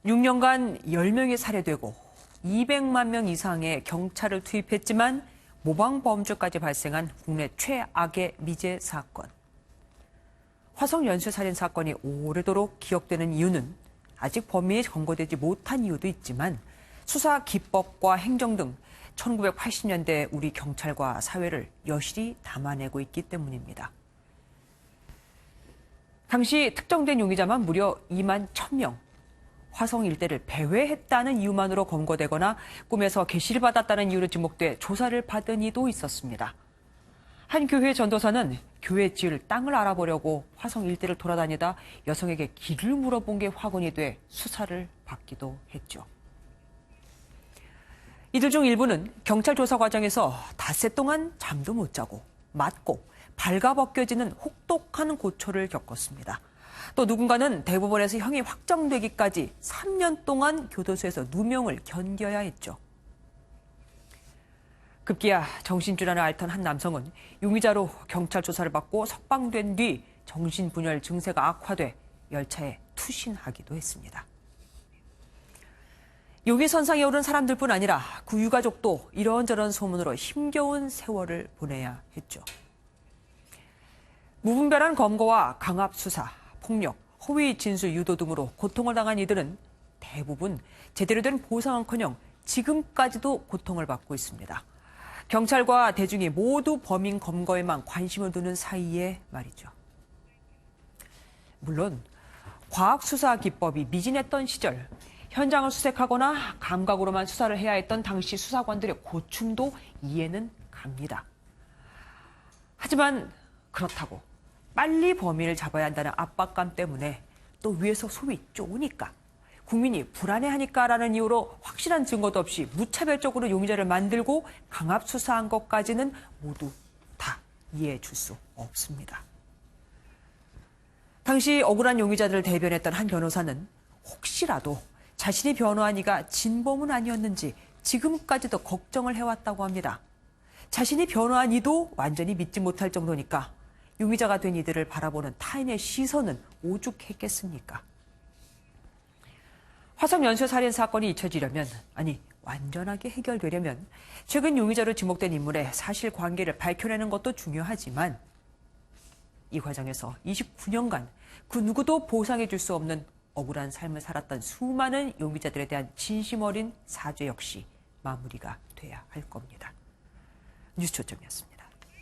6년간 10명이 살해되고 200만 명 이상의 경찰을 투입했지만 모방 범죄까지 발생한 국내 최악의 미제 사건. 화성 연쇄살인 사건이 오래도록 기억되는 이유는 아직 범인이 검거되지 못한 이유도 있지만 수사 기법과 행정 등 1980년대 우리 경찰과 사회를 여실히 담아내고 있기 때문입니다. 당시 특정된 용의자만 무려 2만 1,000명. 화성 일대를 배회했다는 이유만으로 검거되거나 꿈에서 계시를 받았다는 이유로 지목돼 조사를 받은 이도 있었습니다. 한 교회 전도사는 교회 지을 땅을 알아보려고 화성 일대를 돌아다니다 여성에게 길을 물어본 게 화근이 돼 수사를 받기도 했죠. 이들 중 일부는 경찰 조사 과정에서 닷새 동안 잠도 못 자고 맞고 발가벗겨지는 혹독한 고초를 겪었습니다. 또 누군가는 대법원에서 형이 확정되기까지 3년 동안 교도소에서 누명을 견뎌야 했죠. 급기야 정신질환을 앓던 한 남성은 용의자로 경찰 조사를 받고 석방된 뒤 정신분열 증세가 악화돼 열차에 투신하기도 했습니다. 용의선상에 오른 사람들뿐 아니라 그 유가족도 이런저런 소문으로 힘겨운 세월을 보내야 했죠. 무분별한 검거와 강압 수사, 폭력, 허위 진술 유도 등으로 고통을 당한 이들은 대부분 제대로 된 보상은커녕 지금까지도 고통을 받고 있습니다. 경찰과 대중이 모두 범인 검거에만 관심을 두는 사이에 말이죠. 물론 과학 수사 기법이 미진했던 시절 현장을 수색하거나 감각으로만 수사를 해야 했던 당시 수사관들의 고충도 이해는 갑니다. 하지만 그렇다고 빨리 범인을 잡아야 한다는 압박감 때문에 또 위에서 소위 쪼으니까 국민이 불안해하니까라는 이유로 확실한 증거도 없이 무차별적으로 용의자를 만들고 강압 수사한 것까지는 모두 다 이해해 줄 수 없습니다. 당시 억울한 용의자들을 대변했던 한 변호사는 혹시라도 자신이 변호한 이가 진범은 아니었는지 지금까지도 걱정을 해왔다고 합니다. 자신이 변호한 이도 완전히 믿지 못할 정도니까 용의자가 된 이들을 바라보는 타인의 시선은 오죽했겠습니까? 화성 연쇄살인 사건이 잊혀지려면, 아니 완전하게 해결되려면 최근 용의자로 지목된 인물의 사실관계를 밝혀내는 것도 중요하지만 이 과정에서 29년간 그 누구도 보상해 줄 수 없는 억울한 삶을 살았던 수많은 용의자들에 대한 진심 어린 사죄 역시 마무리가 돼야 할 겁니다. 뉴스 초점이었습니다.